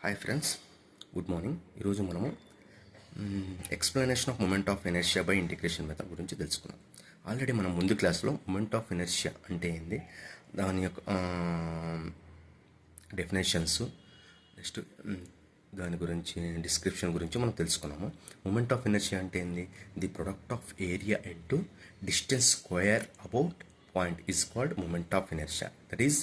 Hi friends, good morning. ఈరోజు మనము explanation of moment of inertia by integration method గురించి తెలుసుకున్నాం. ఆల్రెడీ మనం ముందు క్లాస్లో మూమెంట్ ఆఫ్ ఇనర్షియా అంటే ఏంది, దాని యొక్క డెఫినేషన్స్, నెక్స్ట్ దాని గురించి డిస్క్రిప్షన్ గురించి మనం తెలుసుకున్నాము. మూమెంట్ ఆఫ్ ఇనర్షియా అంటే ఏంది? The product of area into distance square about point is called moment of inertia. That is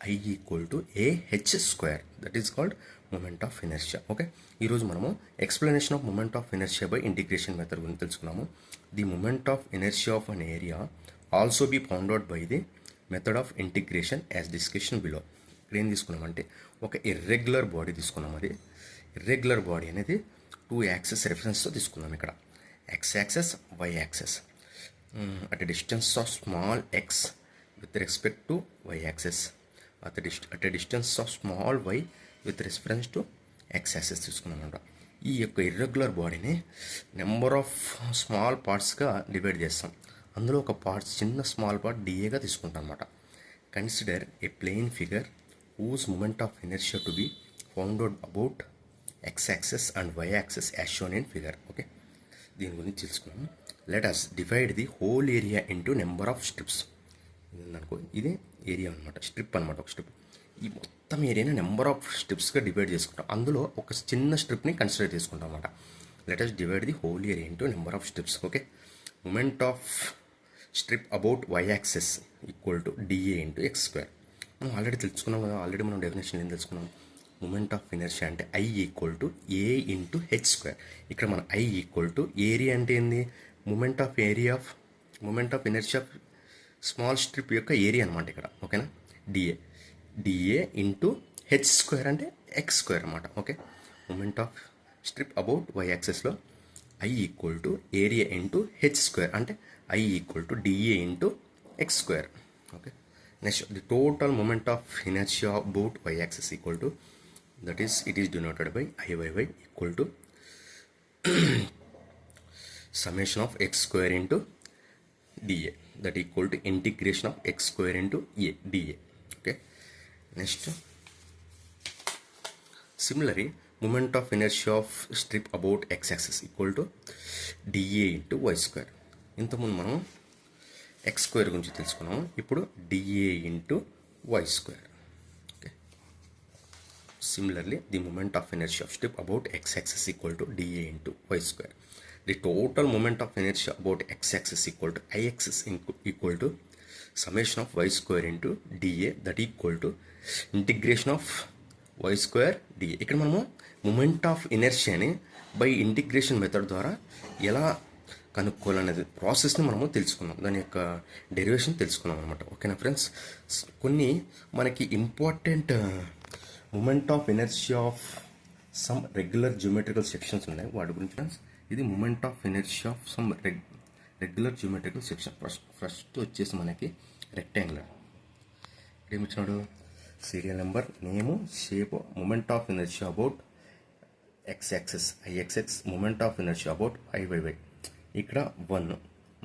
I equal to AH square. That is called moment of inertia. Okay, ఈరోజు మనము explanation of moment of inertia by integration method గురించి తెలుసుకున్నాము. The moment of inertia of an area also be found out by the method of integration as discussion below. ఇక్కడ ఏం తీసుకున్నామంటే ఒక irregular body తీసుకున్నాం. అది ఇర్రెగ్యులర్ బాడీ అనేది 2 access రెఫరెన్స్తో తీసుకున్నాం. ఇక్కడ X access, Y access at a distance of small x with respect to Y axis, at a distance of small y with reference to X axis తీసుకున్నామంట. ఈ యొక్క irregular బాడీని number of small పార్ట్స్గా divide చేస్తాం. అందులో ఒక parts, చిన్న small part డిఏగా తీసుకుంటాం అనమాట. Consider a plane figure whose moment of inertia to be found out about X axis and Y axis as shown in figure. Okay, దీని గురించి తెలుసుకున్నాము. Let us divide the whole area into number of strips. అనుకో, ఇది area అనమాట, strip అనమాట, ఒక strip. ఈ మొత్తం ఏరియాని నెంబర్ ఆఫ్ స్ట్రిప్స్గా డివైడ్ చేసుకుంటాం. అందులో ఒక చిన్న స్ట్రిప్ని కన్సిడర్ చేసుకుంటాం అనమాట. Let us divide the whole area into number of strips. Okay, moment of strip about Y axis equal to DA into X square. మనం ఆల్రెడీ తెలుసుకున్నాం కదా. ఆల్రెడీ మనం డెఫినేషన్ ఏం తెలుసుకున్నాం? మూమెంట్ ఆఫ్ ఇనర్షియా అంటే I equal to A into H square. ఇక్కడ మన I equal to area అంటే ఏంది? Moment of inertia small strip యొక్క ఏరియా అనమాట ఇక్కడ. ఓకేనా, డిఏ ఇంటూ H స్క్వేర్ అంటే X స్క్వేర్ అనమాట. Okay, moment of strip about Y యాక్సెస్లో I equal to area into H square అంటే I equal to DA into X square. Okay, next the total moment of inertia about Y axis equal to, that is it is denoted by IYY equal to summation of X square into DA, that equal to integration of X square into DA. Okay, next, similarly moment of inertia of strip about X axis equal to DA into Y square. ఇంతకుముందు మనం X square గురించి తెలుసుకున్నాము. ఇప్పుడు DA into Y square. Okay, similarly the moment of inertia of strip about X axis equal to DA into Y square. The total moment of inertia about X axis equal to I axis equal to summation of Y square into DA, that equal to integration of Y square DA. ఇక్కడ మనము moment of ఇనర్షియాని by integration method ద్వారా ఎలా కనుక్కోవాలనేది ప్రాసెస్ని మనము తెలుసుకున్నాం. దాని యొక్క డెరివేషన్ తెలుసుకున్నాం అనమాట. ఓకేనా ఫ్రెండ్స్, కొన్ని మనకి important moment of inertia of some regular geometrical sections ఉన్నాయి. వాటి గురించి ఫ్రెండ్స్, ఇది moment of inertia of some regular geometrical section. First వచ్చేసి మనకి రెక్టాంగులర్. ఏమిచ్చినాడు? Serial number, name, shape, moment of inertia about X axis IXX, moment of inertia about IYY. ఇక్కడ 1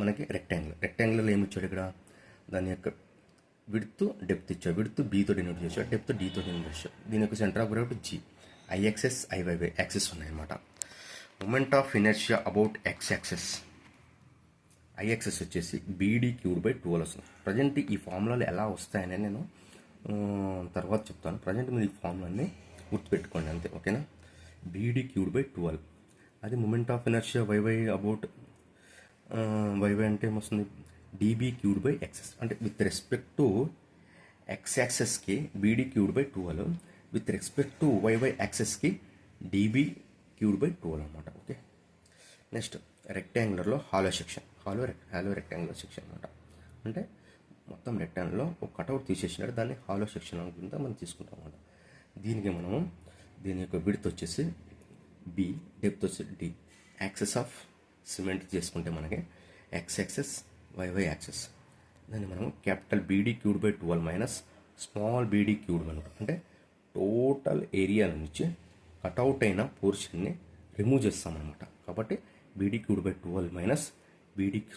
మనకి రెక్టాంగులర్ ఏమి ఇచ్చాడు? ఇక్కడ దాని యొక్క విడ్త్, డెప్త్ ఇచ్చాడు. విడ్త్ Bతో డినోట్ చేశాడు, డెప్త్ Dతో డినోట్ చేశాడు. దీని యొక్క centre of gravity G. IXS IYY axis ఉన్నాయన్నమాట. Moment of inertia about X axis IXS వచ్చేసి BD³/12 వస్తుంది. ప్రజెంట్ ఈ ఫార్ములాలు ఎలా వస్తాయని నేను తర్వాత చెప్తాను. ప్రజెంట్ మీరు ఈ ఫార్ములాని గుర్తుపెట్టుకోండి అంతే. ఓకేనా, BD³/12 అది moment of inertia YY about YY అంటే ఏమొస్తుంది? DB³/XS. అంటే విత్ రెస్పెక్ట్ టు X యాక్సెస్కి BD³/12, with respect to YY యాక్సెస్కి DB³/12 అనమాట. ఓకే, నెక్స్ట్ రెక్టాంగులర్లో hollow section, hollow rectangular section అనమాట. అంటే మొత్తం రెక్టాంగులర్లో ఒక కటౌట్ తీసేసినట్టు దాన్ని హాలో సెక్షన్ అనుకుంటే మనం తీసుకుంటాం అనమాట. దీనికి మనము దీని యొక్క విడ్త్ వచ్చేసి B, డెప్త్ వచ్చేసి D. యాక్సెస్ ఆఫ్ సిమెంట్ చేసుకుంటే మనకి X యాక్సెస్ YY యాక్సెస్, దాన్ని మనము capital BD³/12 minus small BD³ అనమాట. అంటే టోటల్ ఏరియా నుంచి కటౌట్ అయిన పోర్షన్ని రిమూవ్ చేస్తామన్నమాట. కాబట్టి BD³/12 మైనస్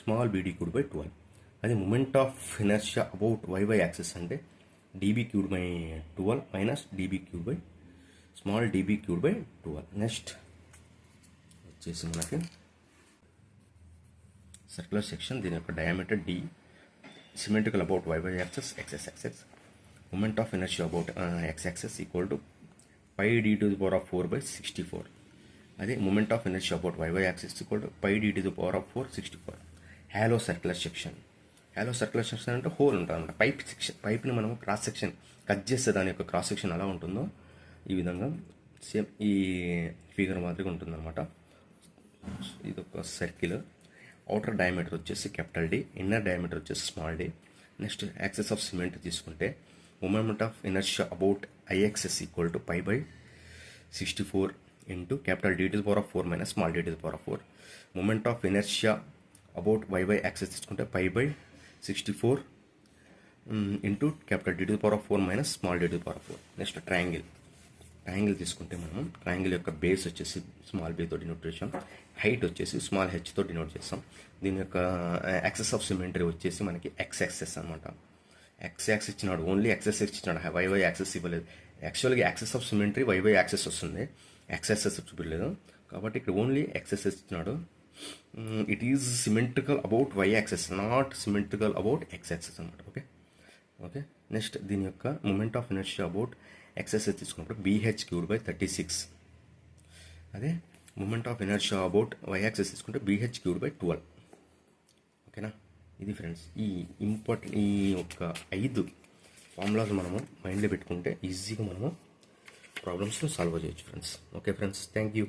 స్మాల్ BD³/12. అది moment of inertia about YY axis అంటే DB³/12 minus DB³ small D B cube by 12. Next వచ్చేసి మనకి సర్క్యులర్ సెక్షన్, దీని యొక్క diameter d, symmetrical about y axis x moment of inertia about x axis equal to pi d to the power of 4 by 64. అదే moment of inertia about y axis equal to pi d to the power of 4 64. Hollow circular section అంటే whole ఉంటుంది అనమాట. పైప్ని మనం cross section cut చేస్తే దాని యొక్క cross section ఎలా ఉంటుందో ఈ విధంగా సేమ్ ఈ ఫిగర్ మాదిరిగా ఉంటుందన్నమాట. ఇది ఒక సర్కిల్. అవుటర్ డయామీటర్ వచ్చేసి క్యాపిటల్ డి, ఇన్నర్ డయామీటర్ వచ్చేసి small D. Next axis of symmetry తీసుకుంటే moment of inertia about IXX equal to pi by 64 into capital D to the power of 4 minus small D to the power of 4. Moment of inertia about Y axis తీసుకుంటే pi by 64 into capital D to the power of 4 minus small D to the power of 4. Next triangle తీసుకుంటే మనం triangle యొక్క base వచ్చేసి small B తో denote చేసాం, height వచ్చేసి small H తో denote చేస్తాం. దీని యొక్క యాక్సెస్ ఆఫ్ సిమెట్రీ వచ్చేసి మనకి ఎక్స్ యాక్సెస్ అనమాట. ఎక్స్ యాక్సెస్ ఇచ్చినాడు, ఓన్లీ ఎక్సెస్ ఇచ్చినాడు, వై యాక్సెస్ ఇవ్వలేదు. యాక్చువల్గా axis of symmetry Y axis వస్తుంది, ఎక్స్ యాక్సెస్ చూపించలేదు. కాబట్టి ఇక్కడ ఓన్లీ ఎక్సెస్ ఇచ్చినాడు. It is symmetrical about Y axis, not symmetrical about X axis అనమాట. ఓకే. నెక్స్ట్ దీని యొక్క moment of inertia about axis తీసుకున్నప్పుడు బీహెచ్ క్యూబ్ బై 36. అదే moment of inertia about Y axis తీసుకుంటే బీహెచ్ క్యూబ్ బై 12. ఓకేనా. ఇది friends ఈ యొక్క 5 ఫార్ములాస్ మనము మైండ్లో పెట్టుకుంటే ఈజీగా మనము ప్రాబ్లమ్స్ను సాల్వ్ చేయొచ్చు friends. Okay friends, thank you.